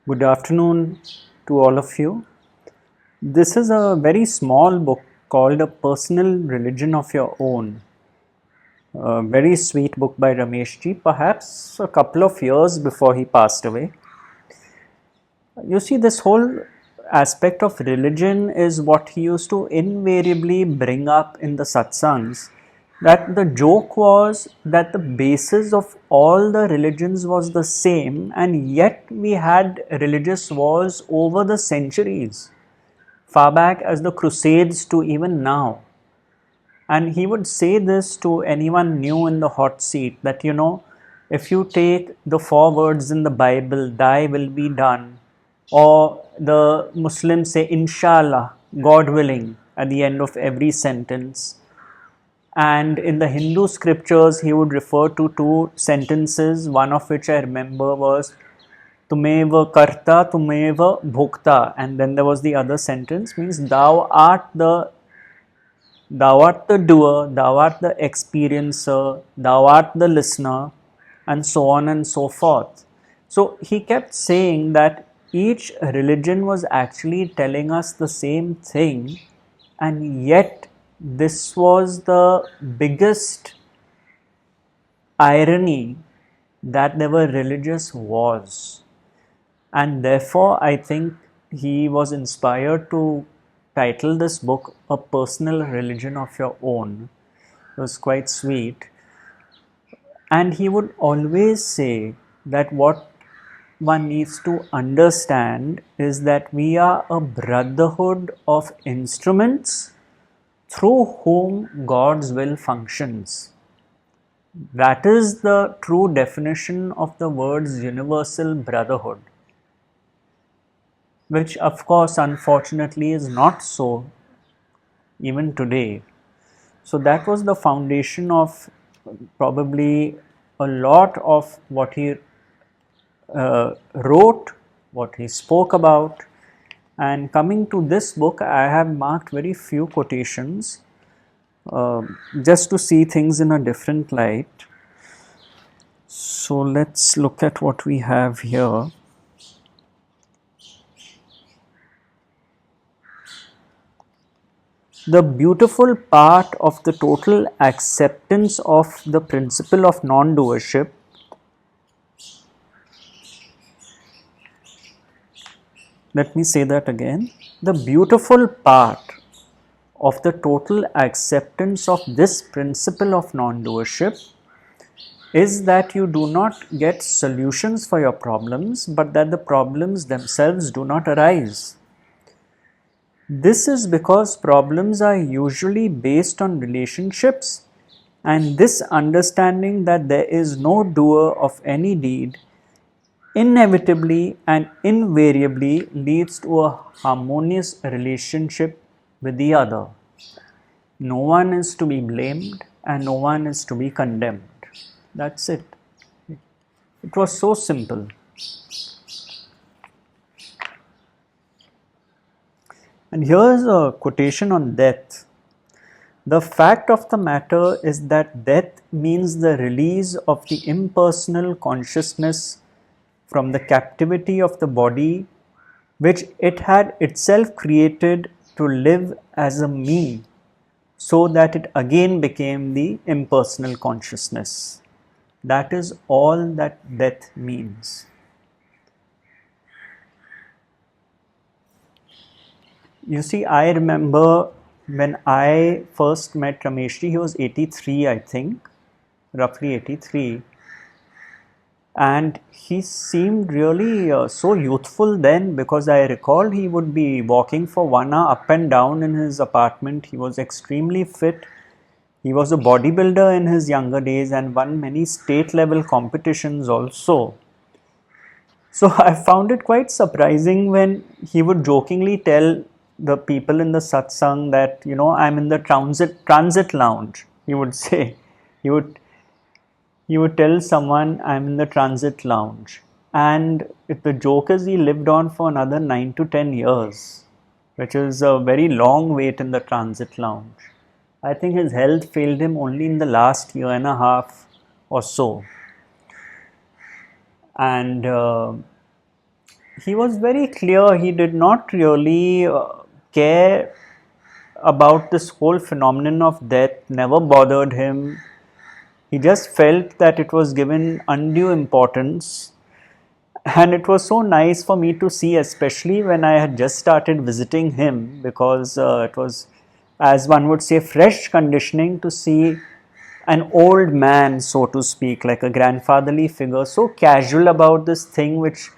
Good afternoon to all of you. This is a very small book called A Personal Religion of Your Own. A very sweet book by Rameshji, perhaps a couple of years before he passed away. You see, this whole aspect of religion is what he used to invariably bring up in the satsangs. That the joke was that the basis of all the religions was the same, and yet we had religious wars over the centuries, far back as the Crusades to even now. And he would say this to anyone new in the hot seat that, if you take the four words in the Bible, thy will be done, or the Muslims say, Inshallah, God willing, at the end of every sentence. And in the Hindu scriptures, he would refer to two sentences, one of which I remember was, Tumeva karta, tumeva bhokta. And then there was the other sentence, means thou art the doer, thou art the experiencer, thou art the listener, and so on and so forth. So he kept saying that each religion was actually telling us the same thing, and yet this was the biggest irony, that there were religious wars. And therefore, I think he was inspired to title this book A Personal Religion of Your Own. It was quite sweet. And he would always say that what one needs to understand is that we are a brotherhood of instruments through whom God's will functions. That is the true definition of the words universal brotherhood, which of course unfortunately is not so even today. So that was the foundation of probably a lot of what he wrote, what he spoke about. And coming to this book, I have marked very few quotations just to see things in a different light. So let's look at what we have here. The beautiful part of the total acceptance of the principle of non-doership let me say that again. The beautiful part of the total acceptance of this principle of non-doership is that you do not get solutions for your problems, but that the problems themselves do not arise. This is because problems are usually based on relationships, and this understanding that there is no doer of any deed inevitably and invariably leads to a harmonious relationship with the other. No one is to be blamed and no one is to be condemned. That's it. It was so simple. And here's a quotation on death. The fact of the matter is that death means the release of the impersonal consciousness from the captivity of the body, which it had itself created to live as a me, so that it again became the impersonal consciousness. That is all that death means. You see, I remember when I first met Rameshji, he was 83, I think, roughly 83. And he seemed really so youthful then, because I recall he would be walking for 1 hour up and down in his apartment. He was extremely fit. He was a bodybuilder in his younger days and won many state level competitions also. So I found it quite surprising when he would jokingly tell the people in the satsang that, I'm in the transit lounge. He would say, he would tell someone, I'm in the transit lounge. And if the joke is, he lived on for another 9 to 10 years, which is a very long wait in the transit lounge. I think his health failed him only in the last year and a half or so. And he was very clear. He did not really care about this whole phenomenon of death, never bothered him. He just felt that it was given undue importance. And it was so nice for me to see, especially when I had just started visiting him, because it was, as one would say, fresh conditioning to see an old man, so to speak, like a grandfatherly figure, so casual about this thing which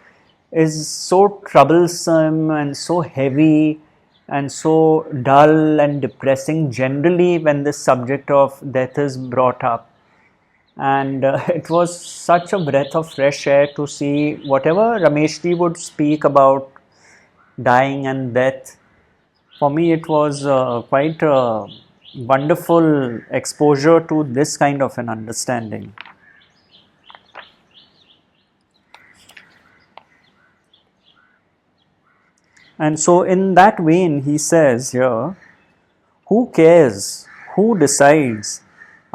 is so troublesome and so heavy and so dull and depressing generally when this subject of death is brought up. And it was such a breath of fresh air to see whatever Rameshji would speak about dying and death. For me, it was quite a wonderful exposure to this kind of an understanding. And so, in that vein, he says here, who cares? Who decides?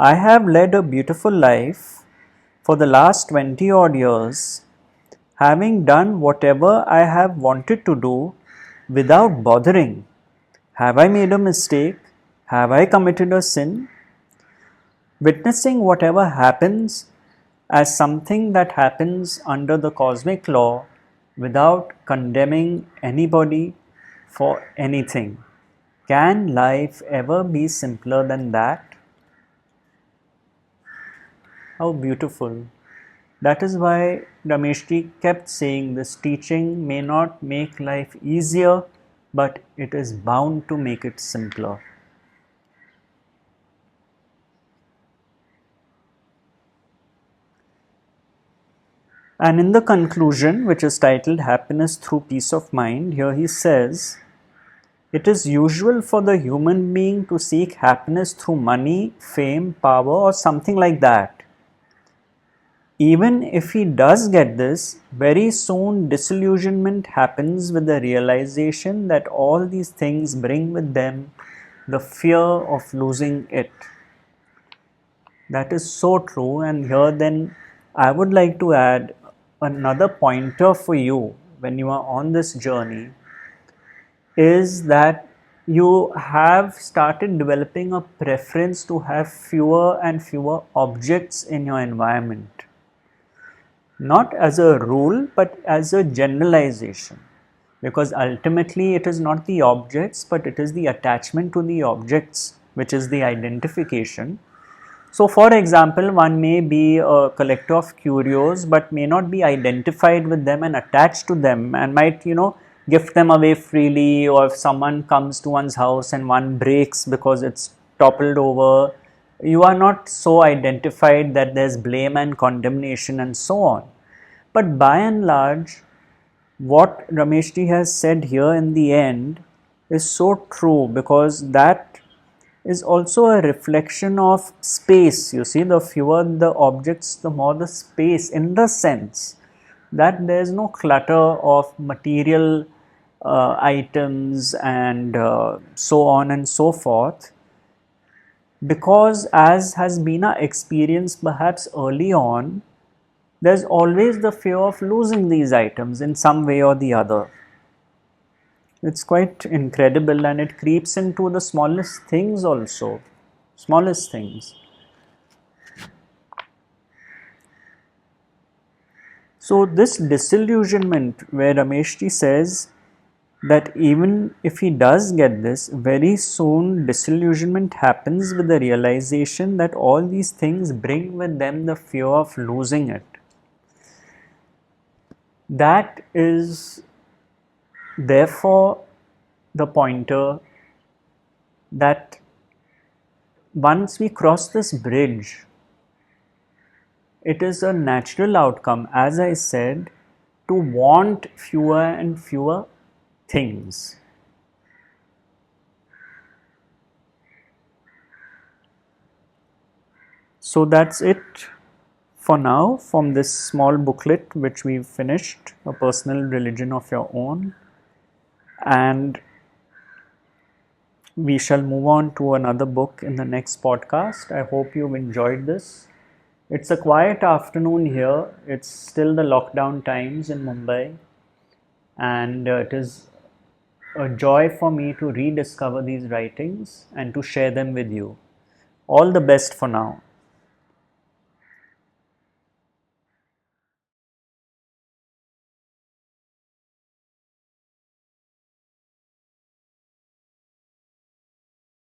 I have led a beautiful life for the last 20 odd years, having done whatever I have wanted to do without bothering. Have I made a mistake? Have I committed a sin? Witnessing whatever happens as something that happens under the cosmic law without condemning anybody for anything. Can life ever be simpler than that? How beautiful. That is why Rameshji kept saying this teaching may not make life easier, but it is bound to make it simpler. And in the conclusion, which is titled Happiness Through Peace of Mind, here he says, it is usual for the human being to seek happiness through money, fame, power, or something like that. Even if he does get this, very soon disillusionment happens with the realization that all these things bring with them the fear of losing it. That is so true. And here then I would like to add another pointer for you when you are on this journey is that you have started developing a preference to have fewer and fewer objects in your environment. Not as a rule, but as a generalization. Because ultimately it is not the objects, but it is the attachment to the objects, which is the identification. So, for example, one may be a collector of curios, but may not be identified with them and attached to them, and might, gift them away freely. Or if someone comes to one's house and one breaks because it's toppled over, you are not so identified that there's blame and condemnation and so on. But by and large, what Rameshji has said here in the end is so true, because that is also a reflection of space. You see, the fewer the objects, the more the space, in the sense that there is no clutter of material items and so on and so forth. Because as has been our experience perhaps early on, there's always the fear of losing these items in some way or the other. It's quite incredible, and it creeps into the smallest things also. Smallest things. So this disillusionment, where Rameshji says that even if he does get this, very soon disillusionment happens with the realization that all these things bring with them the fear of losing it. That is therefore the pointer that once we cross this bridge, it is a natural outcome, as I said, to want fewer and fewer things. So that's it for now from this small booklet which we've finished, A Personal Religion of Your Own. And we shall move on to another book in the next podcast. I hope you've enjoyed this. It's a quiet afternoon here. It's still the lockdown times in Mumbai. and it is a joy for me to rediscover these writings and to share them with you. All the best for now.